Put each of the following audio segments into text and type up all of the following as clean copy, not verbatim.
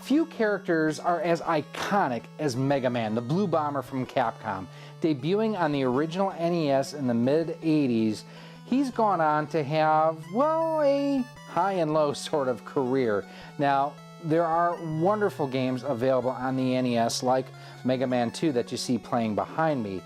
Few characters are as iconic as Mega Man, the Blue Bomber from Capcom. Debuting on the original NES in the mid-80s, he's gone on to have, well, a high and low sort of career. Now, there are wonderful games available on the NES like Mega Man 2 that you see playing behind me.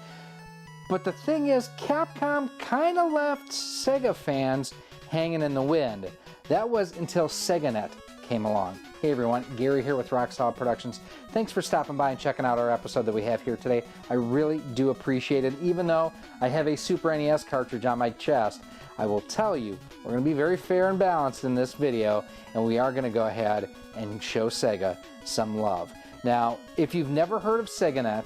But the thing is, Capcom kind of left Sega fans hanging in the wind. That was until SegaNet came along. Hey everyone, Gary here with Rock Solid Productions. Thanks for stopping by and checking out our episode that we have here today. I really do appreciate it. Even though I have a Super NES cartridge on my chest, I will tell you, we're going to be very fair and balanced in this video, and we are going to go ahead and show Sega some love. Now, if you've never heard of SegaNet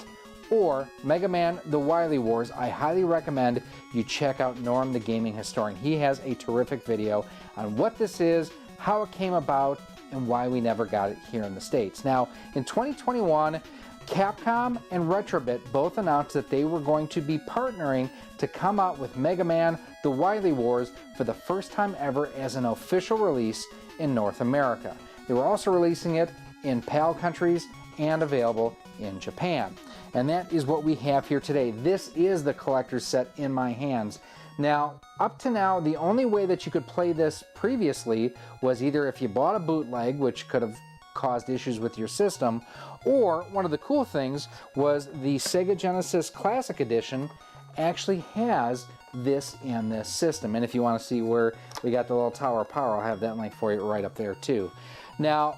or Mega Man The Wily Wars, I highly recommend you check out Norm the Gaming Historian. He has a terrific video on what this is, how it came about, and why we never got it here in the States. Now, in 2021, Capcom and Retrobit both announced that they were going to be partnering to come out with Mega Man The Wily Wars for the first time ever as an official release in North America. They were also releasing it in PAL countries and available in Japan. And that is what we have here today. This is the collector's set in my hands. Now, up to now, the only way that you could play this previously was either if you bought a bootleg, which could have caused issues with your system, or one of the cool things was the Sega Genesis Classic Edition actually has this in this system. And if you want to see where we got the little Tower of Power, I'll have that link for you right up there too. Now,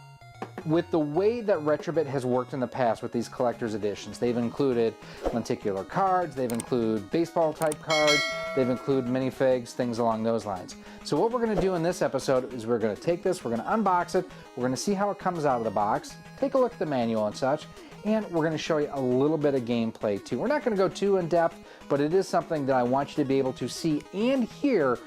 with the way that Retrobit has worked in the past with these collector's editions, they've included lenticular cards, they've included baseball type cards, they've included minifigs, things along those lines. So what we're going to do in this episode is we're going to take this, we're going to unbox it, we're going to see how it comes out of the box, take a look at the manual and such, and we're going to show you a little bit of gameplay too. We're not going to go too in depth, but it is something that I want you to be able to see and hear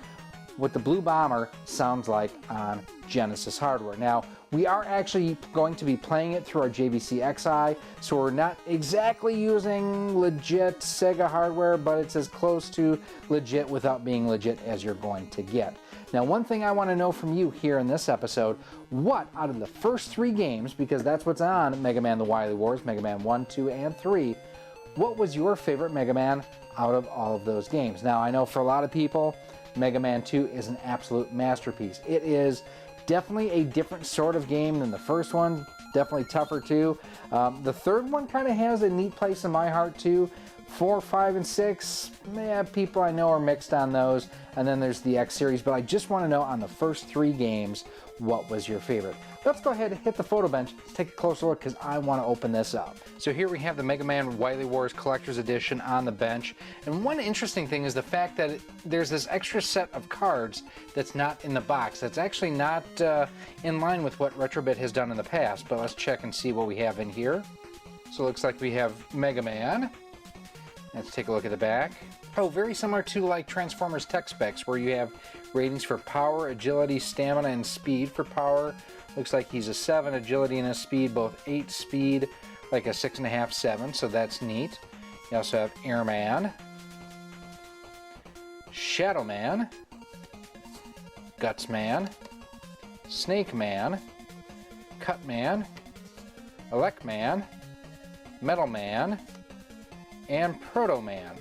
what the Blue Bomber sounds like on Genesis hardware. Now, we are actually going to be playing it through our JVC XI, so we're not exactly using legit Sega hardware, but it's as close to legit without being legit as you're going to get. Now, one thing I want to know from you here in this episode, what out of the first three games, because that's what's on Mega Man The Wily Wars, Mega Man 1, 2, and 3, what was your favorite Mega Man out of all of those games? Now, I know for a lot of people, Mega Man 2 is an absolute masterpiece. It is definitely a different sort of game than the first one, definitely tougher too. The third one kind of has a neat place in my heart too. 4, 5, and 6, people I know are mixed on those. And then there's the X series, but I just want to know on the first three games, what was your favorite? Let's go ahead and hit the photo bench, take a closer look, because I want to open this up. So here we have the Mega Man Wily Wars Collector's Edition on the bench. And one interesting thing is the fact that there's this extra set of cards that's not in the box. That's actually not in line with what Retrobit has done in the past, but let's check and see what we have in here. So it looks like we have Mega Man. Let's take a look at the back. Oh, very similar to like Transformers tech specs, where you have ratings for power, agility, stamina, and speed. For power, looks like he's a 7, agility and a speed, both 8 speed, like a 6.5, 7, so that's neat. You also have Airman, Shadow Man, Guts Man, Snake Man, Cut Man, Elect Man, Metal Man, and Proto Man.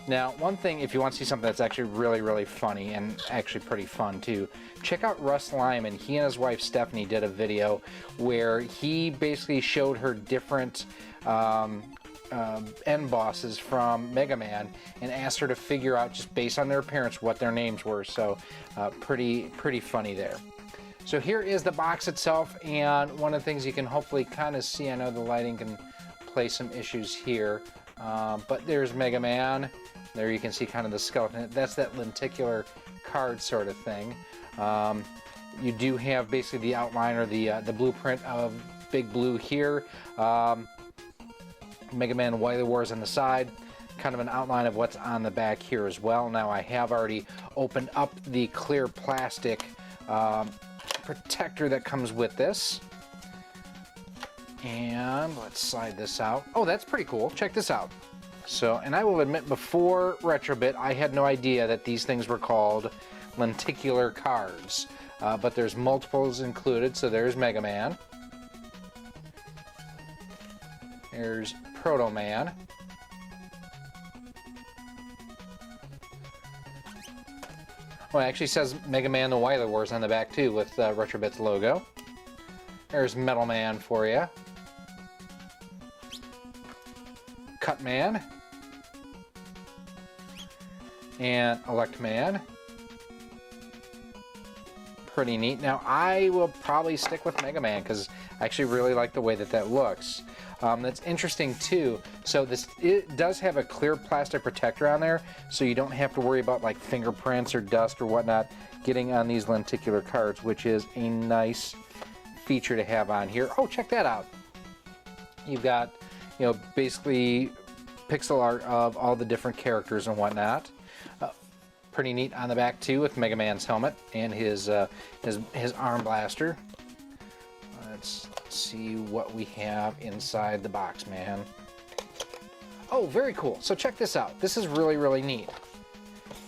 Now, one thing, if you want to see something that's actually really, really funny and actually pretty fun too, check out Russ Lyman. He and his wife Stephanie did a video where he basically showed her different end bosses from Mega Man and asked her to figure out, just based on their appearance, what their names were. So pretty funny there. So here is the box itself, and one of the things you can hopefully kind of see, I know the lighting can play some issues here, but there's Mega Man. There you can see kind of the skeleton. That's that lenticular card sort of thing. You do have basically the outline or the blueprint of Big Blue here. Mega Man Wily Wars on the side. Kind of an outline of what's on the back here as well. Now I have already opened up the clear plastic protector that comes with this. And let's slide this out. Oh, that's pretty cool. Check this out. So, and I will admit, before Retrobit, I had no idea that these things were called lenticular cards. But there's multiples included, so there's Mega Man. There's Proto Man. Well, it actually says Mega Man the Wily Wars on the back too with Retrobit's logo. There's Metal Man for you. Cut Man. And Elect Man. Pretty neat. Now, I will probably stick with Mega Man because I actually really like the way that that looks. That's interesting too. So it does have a clear plastic protector on there, so you don't have to worry about like fingerprints or dust or whatnot getting on these lenticular cards, which is a nice feature to have on here. Oh, check that out. You've got, you know, basically pixel art of all the different characters and whatnot. Pretty neat on the back too with Mega Man's helmet and his arm blaster. Let's see what we have inside the box, man. Oh, very cool. So check this out. This is really, really neat.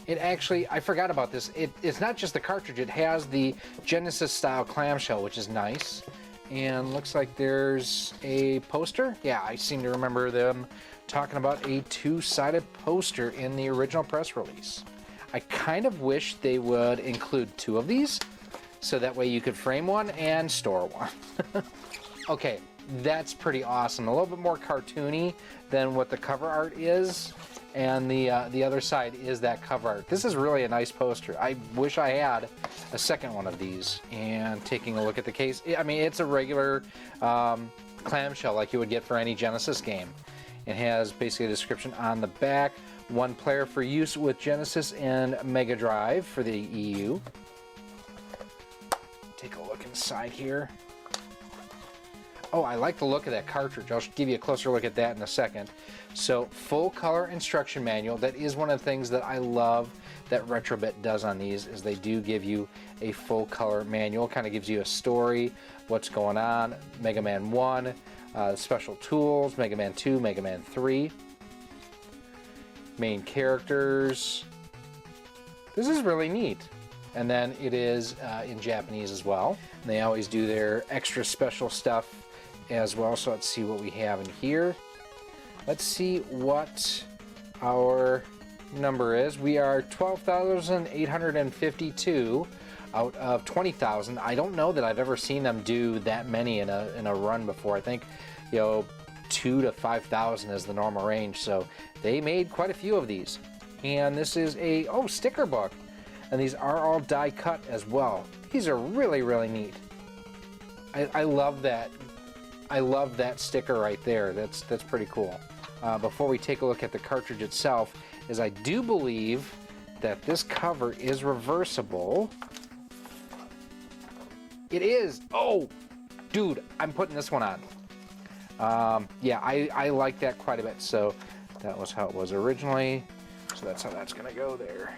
It actually, I forgot about this. It's not just the cartridge. It has the Genesis style clamshell, which is nice. And looks like there's a poster. Yeah, I seem to remember them talking about a two-sided poster in the original press release. I kind of wish they would include two of these, so that way you could frame one and store one. Okay, that's pretty awesome. A little bit more cartoony than what the cover art is, and the other side is that cover art. This is really a nice poster. I wish I had a second one of these. And taking a look at the case, I mean, it's a regular clamshell like you would get for any Genesis game. It has basically a description on the back. One player for use with Genesis and Mega Drive for the EU. Take a look inside here. Oh, I like the look of that cartridge. I'll give you a closer look at that in a second. So, full color instruction manual. That is one of the things that I love that Retrobit does on these, is they do give you a full color manual. Kind of gives you a story, what's going on. Mega Man 1, special tools, Mega Man 2, Mega Man 3. Main characters. This is really neat. And then it is in Japanese as well. And they always do their extra special stuff as well. So let's see what we have in here. Let's see what our number is. We are 12,852 out of 20,000. I don't know that I've ever seen them do that many in a run before. I think, you know, 2,000 to 5,000 is the normal range, so they made quite a few of these. And this is a sticker book, and these are all die cut as well. These are really, really neat. I love that. I love that sticker right there. That's pretty cool. Before we take a look at the cartridge itself, is I do believe that this cover is reversible. It is. Oh, dude, I'm putting this one on. Yeah, I like that quite a bit. So that was how it was originally. So that's how that's going to go there.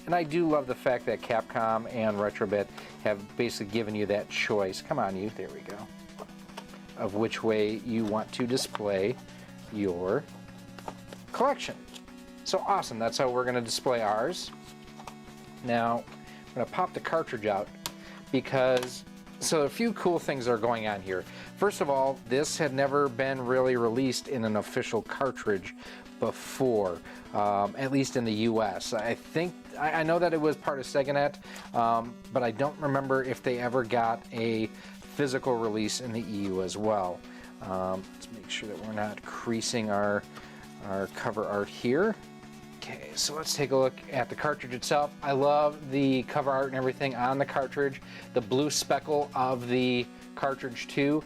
And I do love the fact that Capcom and Retrobit have basically given you that choice. Come on, you. There we go. Of which way you want to display your collection. So awesome. That's how we're going to display ours. Now, I'm going to pop the cartridge out because... So a few cool things are going on here. First of all, this had never been really released in an official cartridge before, at least in the US. I know that it was part of SegaNet, but I don't remember if they ever got a physical release in the EU as well. Let's make sure that we're not creasing our cover art here. Okay, so let's take a look at the cartridge itself. I love the cover art and everything on the cartridge. The blue speckle of the cartridge too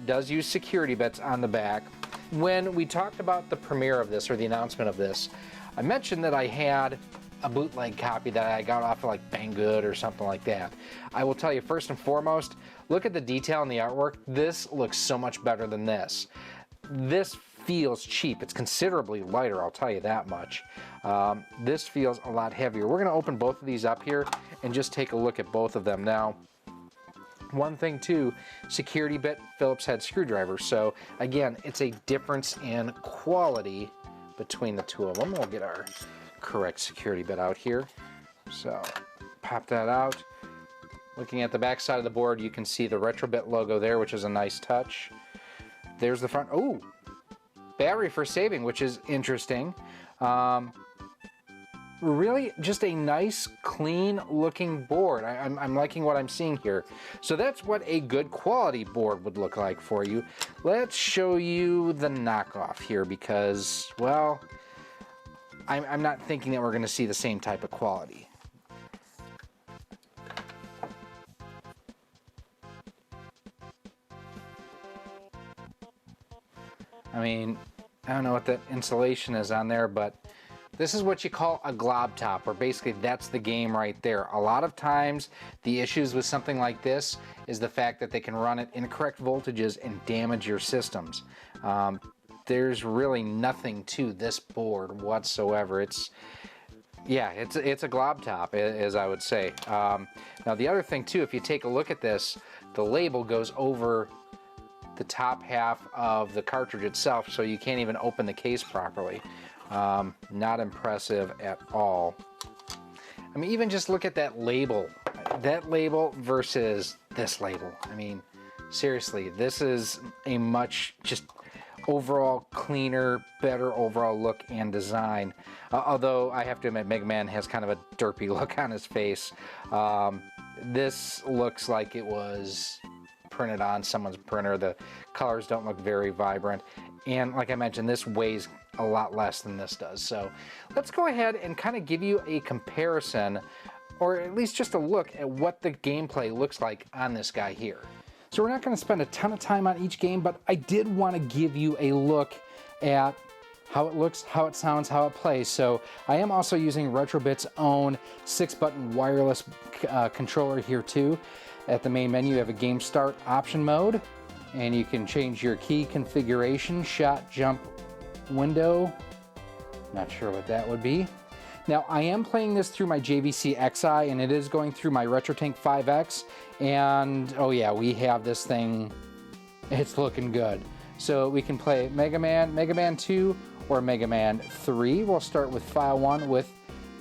does use security bits on the back. When we talked about the premiere of this, or the announcement of this, I mentioned that I had a bootleg copy that I got off of like Banggood or something like that. I will tell you, first and foremost, look at the detail in the artwork. This looks so much better than this. This feels cheap. It's considerably lighter, I'll tell you that much. This feels a lot heavier. We're going to open both of these up here and just take a look at both of them. Now, one thing too, security bit, Phillips head screwdriver. So again, it's a difference in quality between the two of them. We'll get our correct security bit out here. So pop that out. Looking at the back side of the board, you can see the Retrobit logo there, which is a nice touch. There's the front. Oh, battery for saving, which is interesting. Really just a nice, clean looking board. I'm liking what I'm seeing here. So that's what a good quality board would look like for you. Let's show you the knockoff here because, well, I'm not thinking that we're going to see the same type of quality. I mean, I don't know what the insulation is on there, but this is what you call a glob top, or basically that's the game right there. A lot of times the issues with something like this is the fact that they can run at incorrect voltages and damage your systems. There's really nothing to this board whatsoever. It's a glob top, as I would say. Now the other thing too, if you take a look at this, the label goes over the top half of the cartridge itself, so you can't even open the case properly. Not impressive at all. I mean, even just look at that label. That label versus this label. I mean, seriously, this is a much just overall cleaner, better overall look and design. Although I have to admit, Mega Man has kind of a derpy look on his face. This looks like it was printed on someone's printer. The colors don't look very vibrant. And like I mentioned, this weighs a lot less than this does. So let's go ahead and kind of give you a comparison, or at least just a look at what the gameplay looks like on this guy here. So we're not going to spend a ton of time on each game, but I did want to give you a look at how it looks, how it sounds, how it plays. So I am also using Retrobit's own 6-button wireless controller here too. At the main menu, you have a game start option mode, and you can change your key configuration, shot, jump, window. Not sure what that would be. Now I am playing this through my JVC XI, and it is going through my RetroTink 5X, and oh yeah, we have this thing, it's looking good. So we can play Mega Man, Mega Man 2, or Mega Man 3. We'll start with file 1 with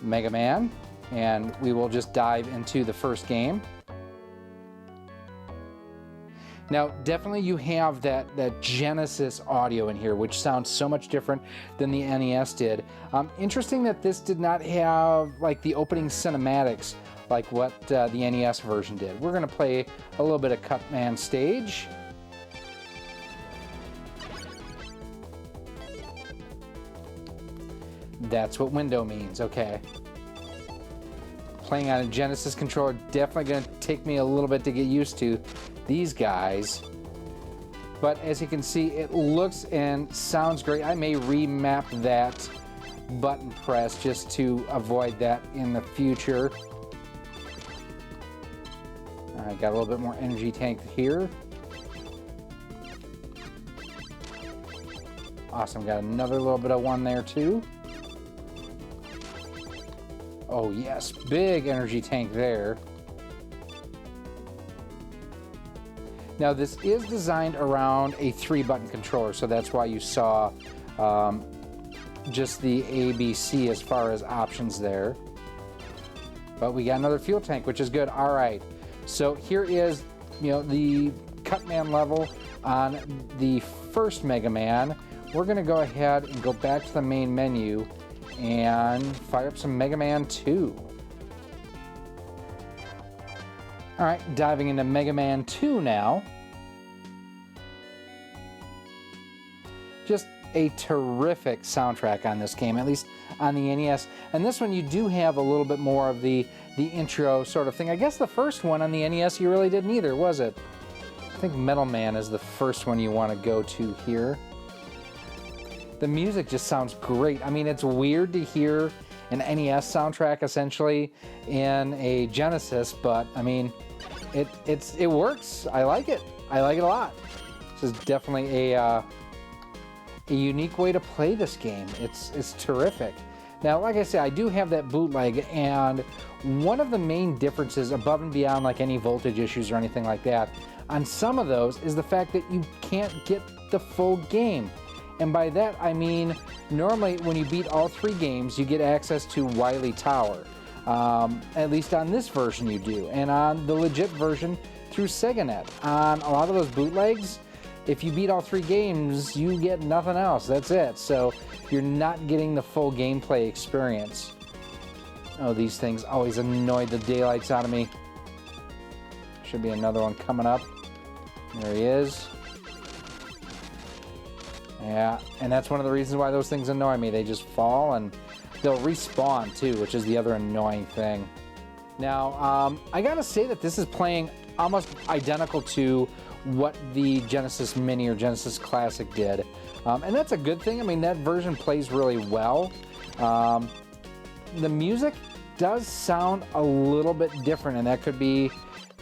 Mega Man, and we will just dive into the first game. Now, definitely you have that Genesis audio in here, which sounds so much different than the NES did. Interesting that this did not have like the opening cinematics like what the NES version did. We're going to play a little bit of Cutman Stage. That's what window means, okay. Playing on a Genesis controller, definitely going to take me a little bit to get used to these guys. But as you can see, it looks and sounds great. I may remap that button press just to avoid that in the future. I got a little bit more energy tank here. Awesome, got another little bit of one there too. Oh yes, big energy tank there. Now this is designed around a 3-button controller, so that's why you saw just the ABC as far as options there. But we got another fuel tank, which is good. All right, so here is, you know, the Cutman level on the first Mega Man. We're gonna go ahead and go back to the main menu and fire up some Mega Man 2. All right, diving into Mega Man 2 now. Just a terrific soundtrack on this game, at least on the NES. And this one you do have a little bit more of the intro sort of thing. I guess the first one on the NES you really didn't either, was it? I think Metal Man is the first one you want to go to here. The music just sounds great. I mean, it's weird to hear an NES soundtrack essentially in a Genesis, but I mean, it works. I like it. I like it a lot. This is definitely a unique way to play this game. It's terrific. Now, like I said, I do have that bootleg, and one of the main differences above and beyond like any voltage issues or anything like that on some of those is the fact that you can't get the full game. And by that, I mean, normally when you beat all 3 games, you get access to Wily Tower. At least on this version you do. And on the legit version through SegaNet. On a lot of those bootlegs, if you beat all 3 games, you get nothing else. That's it. So you're not getting the full gameplay experience. Oh, these things always annoy the daylights out of me. Should be another one coming up. There he is. Yeah, and that's one of the reasons why those things annoy me. They just fall and they'll respawn too, which is the other annoying thing. Now, I gotta say that this is playing almost identical to what the Genesis Mini or Genesis Classic did. And that's a good thing. I mean, that version plays really well. The music does sound a little bit different, and that could be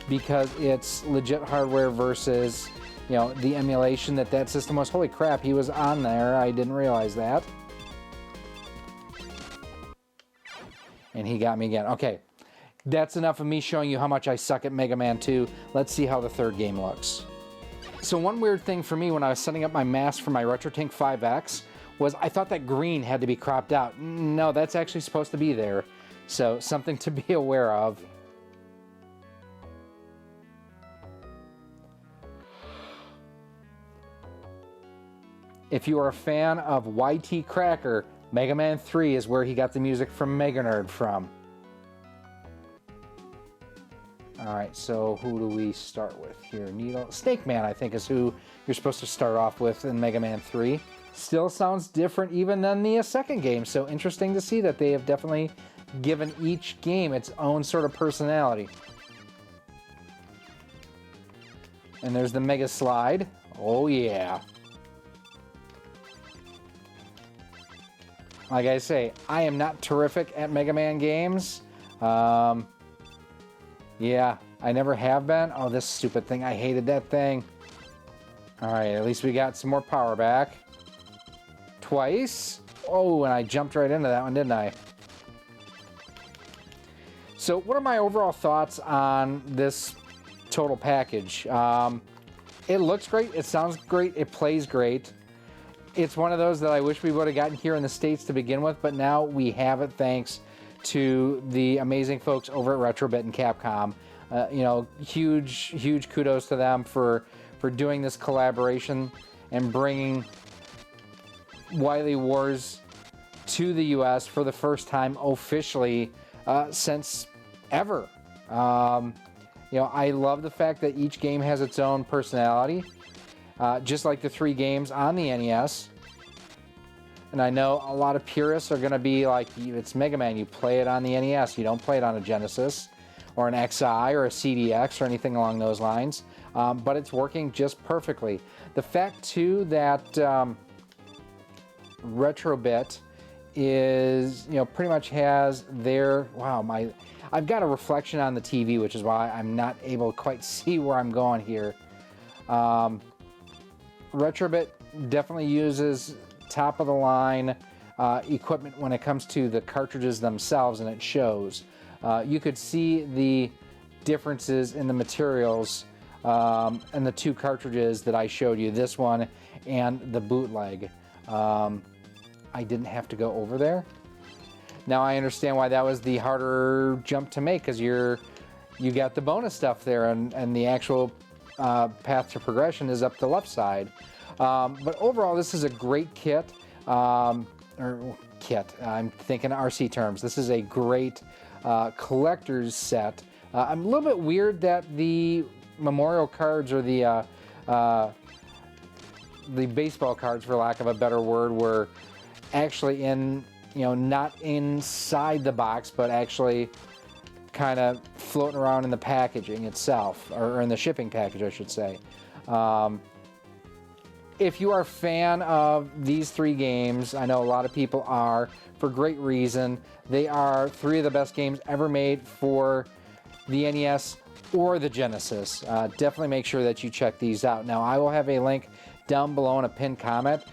because it's legit hardware versus, you know, the emulation that system was. Holy crap, he was on there. I didn't realize that. And he got me again. Okay, that's enough of me showing you how much I suck at Mega Man 2. Let's see how the third game looks. So one weird thing for me when I was setting up my mask for my RetroTink 5X was I thought that green had to be cropped out. No, that's actually supposed to be there. So something to be aware of. If you are a fan of YT Cracker, Mega Man 3 is where he got the music from Mega Nerd from. Alright, so who do we start with here? Snake Man, I think, is who you're supposed to start off with in Mega Man 3. Still sounds different even than the second game, so interesting to see that they have definitely given each game its own sort of personality. And there's the Mega Slide. Oh yeah. Like I say, I am not terrific at Mega Man games. Yeah, I never have been. Oh, this stupid thing. I hated that thing. Alright, at least we got some more power back. Twice. Oh, and I jumped right into that one, didn't I? So, what are my overall thoughts on this total package? It looks great. It sounds great. It plays great. It's one of those that I wish we would have gotten here in the States to begin with, but now we have it thanks to the amazing folks over at Retrobit and Capcom. You know, huge kudos to them for doing this collaboration and bringing Wily Wars to the US for the first time officially since ever. You know, I love the fact that each game has its own personality. Just like the 3 games on the NES. And I know a lot of purists are going to be like, it's Mega Man, you play it on the NES, you don't play it on a Genesis or an XI or a CDX or anything along those lines. But it's working just perfectly. The fact too that Retrobit is, you know, pretty much has their, wow, I've got a reflection on the TV, which is why I'm not able to quite see where I'm going here. Retrobit definitely uses top-of-the-line equipment when it comes to the cartridges themselves, and it shows. You could see the differences in the materials and the 2 cartridges that I showed you, this one and the bootleg. I didn't have to go over there. Now I understand why that was the harder jump to make, because you got the bonus stuff there, and the actual path to progression is up the left side. But overall, this is a great kit. I'm thinking RC terms. This is a great collector's set. I'm a little bit weird that the memorial cards or the baseball cards, for lack of a better word, were actually in, you know, not inside the box, but actually kind of floating around in the packaging itself, or in the shipping package, I should say. If you are a fan of these 3 games, I know a lot of people are, for great reason. They are 3 of the best games ever made for the NES or the Genesis. Definitely make sure that you check these out. Now, I will have a link down below in a pinned comment.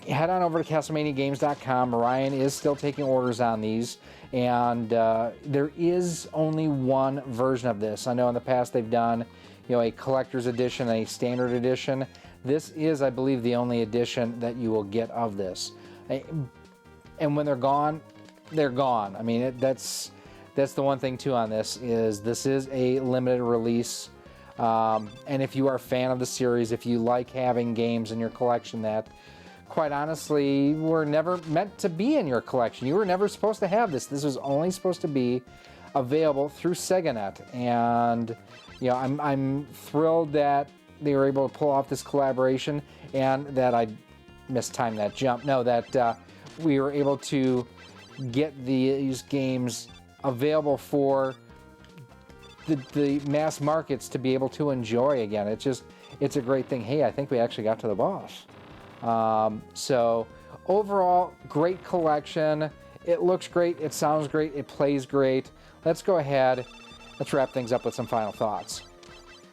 Head on over to CastlemaniaGames.com. Ryan is still taking orders on these, and there is only one version of this. I know in the past they've done, you know, a collector's edition, a standard edition. This is, I believe, the only edition that you will get of this. And when they're gone, they're gone. I mean, that's the one thing too on this is a limited release And if you are a fan of the series, if you like having games in your collection that, quite honestly, were never meant to be in your collection. You were never supposed to have this. This was only supposed to be available through SegaNet. And, you know, I'm thrilled that they were able to pull off this collaboration, and that I mistimed that jump. No, that we were able to get these games available for the mass markets to be able to enjoy again. It's a great thing. Hey, I think we actually got to the boss. So overall, great collection. It looks great, it sounds great, it plays great. Let's go ahead, let's wrap things up with some final thoughts.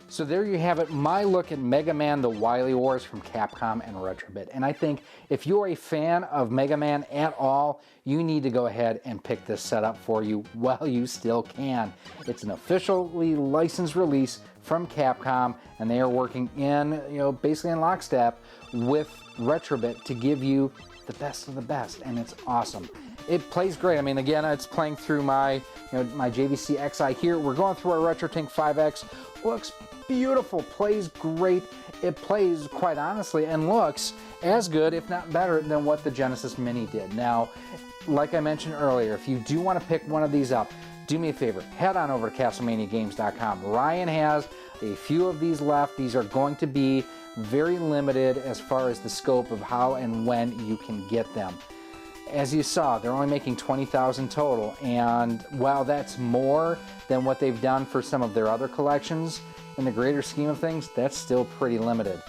So there you have it, my look at Mega Man: The Wily Wars from Capcom and Retrobit. And I think if you're a fan of Mega Man at all, you need to go ahead and pick this set up for you while you still can. It's an officially licensed release from Capcom, and they are working in, basically in lockstep with Retrobit to give you the best of the best, and it's awesome. It plays great. I mean, again, it's playing through my, my JVC XI here. We're going through our RetroTink 5X. Looks beautiful, plays great. It plays, quite honestly, and looks as good, if not better, than what the Genesis Mini did. Now, like I mentioned earlier, if you do want to pick one of these up, do me a favor, head on over to CastlemaniaGames.com. Ryan has a few of these left. These are going to be very limited as far as the scope of how and when you can get them. As you saw, they're only making 20,000 total, and while that's more than what they've done for some of their other collections, in the greater scheme of things, that's still pretty limited.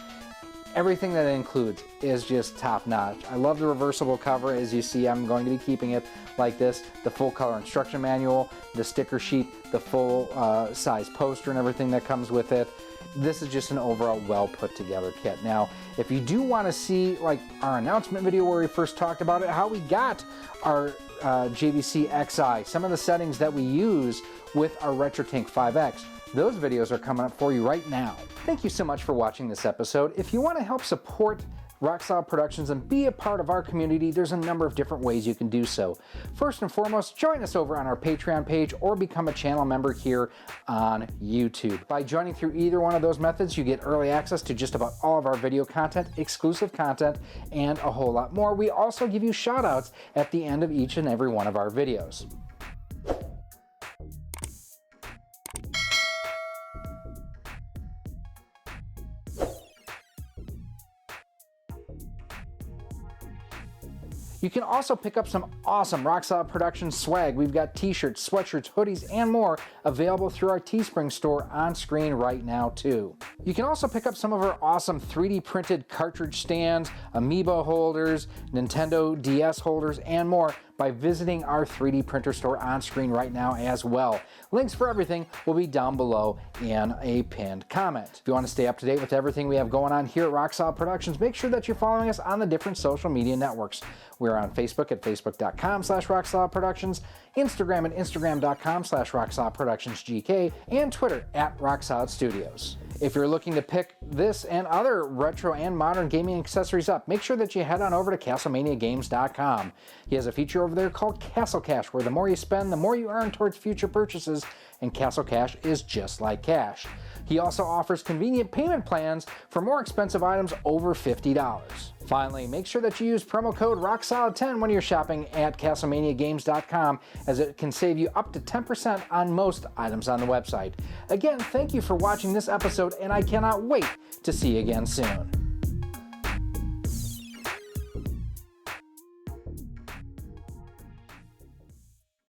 Everything that it includes is just top-notch. I love the reversible cover. As you see, I'm going to be keeping it like this. The full color instruction manual, the sticker sheet, the full size poster and everything that comes with it. This is just an overall well put together kit. Now, if you do want to see like our announcement video where we first talked about it, how we got our JVC XI, some of the settings that we use with our RetroTink 5X, those videos are coming up for you right now. Thank you so much for watching this episode. If you want to help support Rock Solid Productions and be a part of our community, there's a number of different ways you can do so. First and foremost, join us over on our Patreon page or become a channel member here on YouTube. By joining through either one of those methods, you get early access to just about all of our video content, exclusive content, and a whole lot more. We also give you shout outs at the end of each and every one of our videos. You can also pick up some awesome Rock Solid Productions swag. We've got t-shirts, sweatshirts, hoodies, and more available through our Teespring store on screen right now too. You can also pick up some of our awesome 3D printed cartridge stands, amiibo holders, Nintendo DS holders, and more by visiting our 3D printer store on screen right now as well. Links for everything will be down below in a pinned comment. If you want to stay up to date with everything we have going on here at Rock Solid Productions, make sure that you're following us on the different social media networks. We're on Facebook at facebook.com/RockSolidProductions, Instagram at Instagram.com/RockSolidProductionsGK, and Twitter at RockSolidStudios. If you're looking to pick this and other retro and modern gaming accessories up, make sure that you head on over to CastlemaniaGames.com. He has a feature over there called Castle Cash, where the more you spend, the more you earn towards future purchases, and Castle Cash is just like cash. He also offers convenient payment plans for more expensive items over $50. Finally, make sure that you use promo code ROCKSOLID10 when you're shopping at CastlemaniaGames.com, as it can save you up to 10% on most items on the website. Again, thank you for watching this episode, and I cannot wait to see you again soon.